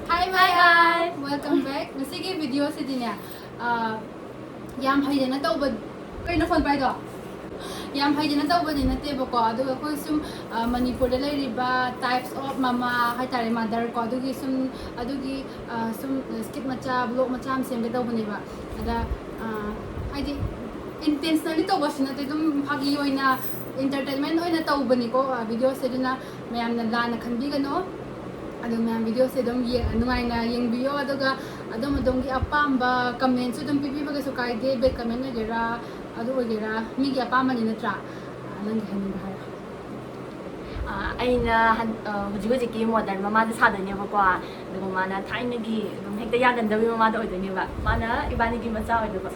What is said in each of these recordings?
Hi guys! Welcome back. Masige video si dinya. Yam hay na tawbad. Kayo na phone pa ito. Yam hay na tawbad ni nate bako. Aduga ko sum Manipur da riba types of mama hay tare mother ko adugi sum skit macha vlog macha am sembe tawbad ni ba. Ada hay intentionally tawbad si nate dum hagi yoy na entertainment oy na tawbad ni ko video se na mayam na la na khanbi gano. Adong mga video sa dong nungay na yung video adoga adong gi apamba comment so dong pipi baga so kay de bet comment na gira ado gira mi gi apamba ni natra nang hanin ba aina hujig ki modern mama da sadani ba ko adugo mana thaina gi dum hekta yagan dawi mama da oidani ba mana ibani gi macha oido ba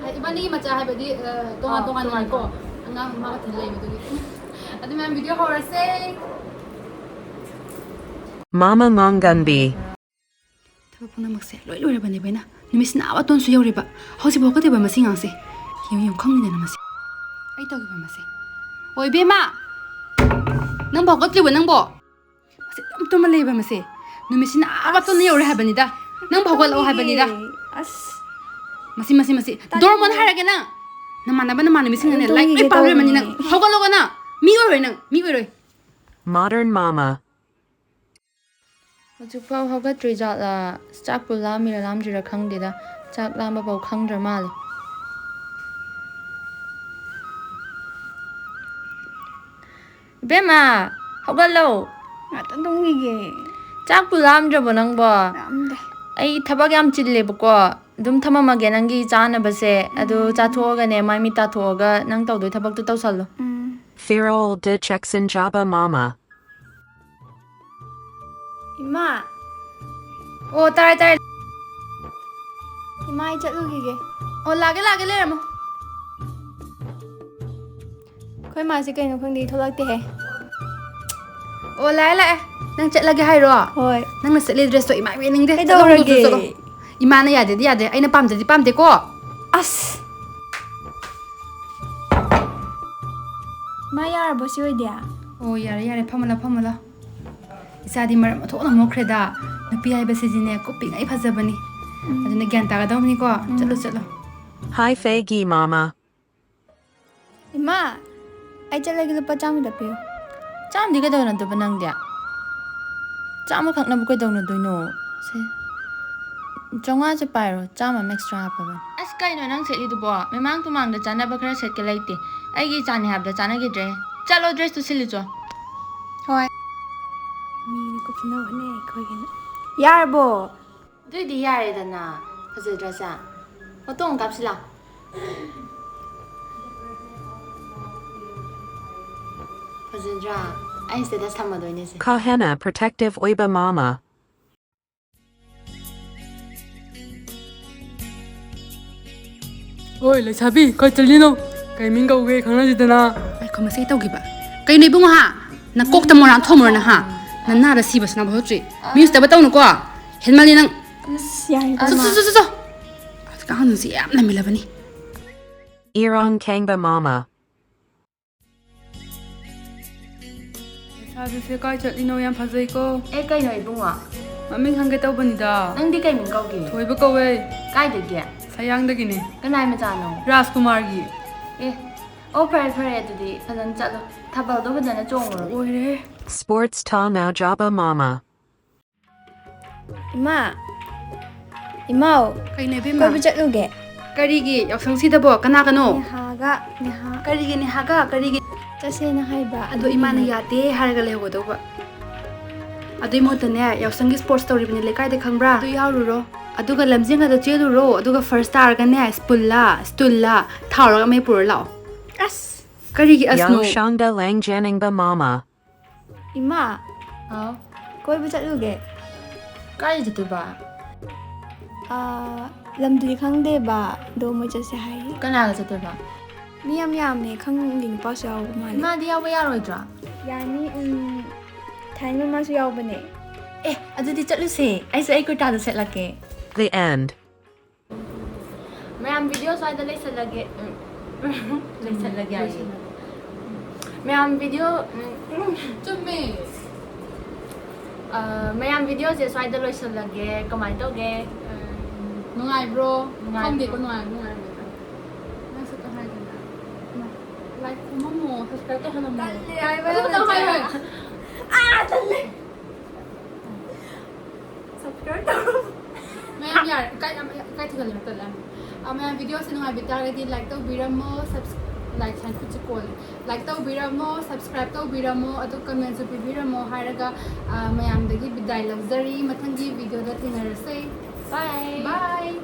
ibani gi macha hai badi tonga na ko angang mama thilai mi do adu mga video horror say Mama Ngonganbi. Thaba puna makse loi bani baina nimis na awa ton su yori ba hosi bo ka de ba masing ang se yum khang ni na masi ai to ba masi oi be ma nang bo ka tli ba nang bo masi tum ma le ba masi nimis na awa ton yori ha bani da nang bo ka lo ha bani da as masi dormon ha ra ge na mana ba na mana mising ne like ai pa re mani nang ho ka lo ga na mi oi Modern Mama. Hujupau hogat result la chak pula mi lam jira khang de da chak lam ba khang dra ma le bema hogat lo ngata dong ge chak pulam jra bonang ba amde ai thabak yam chille ba ko dum thama ma ge nang gi chana ba se adu cha thoga ne mai mi ta thoga nang taw do thabak tu taw sal lo Firol de Cheksin Jaba Mama. ima o tai ima ai chat lu ge o la ge le mo khoi ma se kai no khang di tholak te he o la nang chat la ge hai ro hoi nang na set le dress to imai we ning de Ai dau ra ge imana ya de ai na pam de ko as ma yar bo si oi dia o yare phamala isadi mar ma thona mo khreda napi ai ba se jine ko ping ai phajabani aduna gyan ta ga dawni ko chalo Hi Fegi Mama. ima ai chat la ge lupa cham da pe cham di ga daw na to banang dia cham khak na bu ko daw na do no se jonga che pai ro cham ma extra pa ba as kai no nang se li du bo me mang tu mang da chana ba khra set ke lai te ai gi chani hab da chana ge dre chalo dress tu sili cho hoi mi ni ko phina ne khoi ge yar bo dui di yare da na phaje dress a o tong kap sila phaje dra ai se da sama do ne se Kahena Protective Oiba Mama. Oi, Lesabi, kau celino. Kay minggaw ge khangna jidana. ai ko ma se tau gi ba kai nei bunga ha na kok ta moran thomor na ha na ra si bas na bo tri mi sta ba tau no ko helmali nang yar so ka hanu si am na milabani Irong Kangba Mama. Sabi se kai celino yam phajai ko. e kai noi bunga Maming hangge tau banida. nang di kai minggaw ge Thoi ba ko we. kai de ge Sayang da gini. kanai ma cha no Rajkumar gi. eh o fare adudi phajan chalo thabal do bajana chong ro Oi re. Sports Ta Now Jaba Mama. ima imao kai nei be koi ma bu chat lu ge kari gi yausang si da bo kana kano ne ha kari gi ni haga kari gi chase na hai ba ado imana yate harga le go do ba ado imota ne yausang gi sports story bini le kai de khangbra adu yauru ro aduga lamjing ado chelu ro aduga first star ga ne stulla thawra me pur lao as kari gi asno Yang Shangda Lang Janingba Mama. ima ha koi bu chat lu ge kai jitu ba lam du khang de ba do mo cha se hai kana ga jitu ba mi yam ne khang ding pa sa ma le ma di yaw ya ro dra yani thai ma su yaw ba ne eh adudi chatlu se ai se ai ko ta set la ke The End. Ma'am video स्वाद ले से लगे आई ma'am video 좀매 mayam video se swaida loisalage kamai toge นงไง bro นงไง คอมเด็กก็นงไงน่าสุดก็ให้กันนะไลค์คุณมโมสเปคก็ขนมโมก็ต้องให้เลยमैं यार काय ठिकाणी लागतं आम्ही video cinema बितारगदी like तो बिरमो लाईक सान कुछ कोल लाईक तो बिरमो सब्सक्राइब तो बिरमो अदु कमेंट सु बिरमो हायरगा मयामदगी बिदाई लग्जरी मथंगी वीडियो दा थिनरसे बाय बाय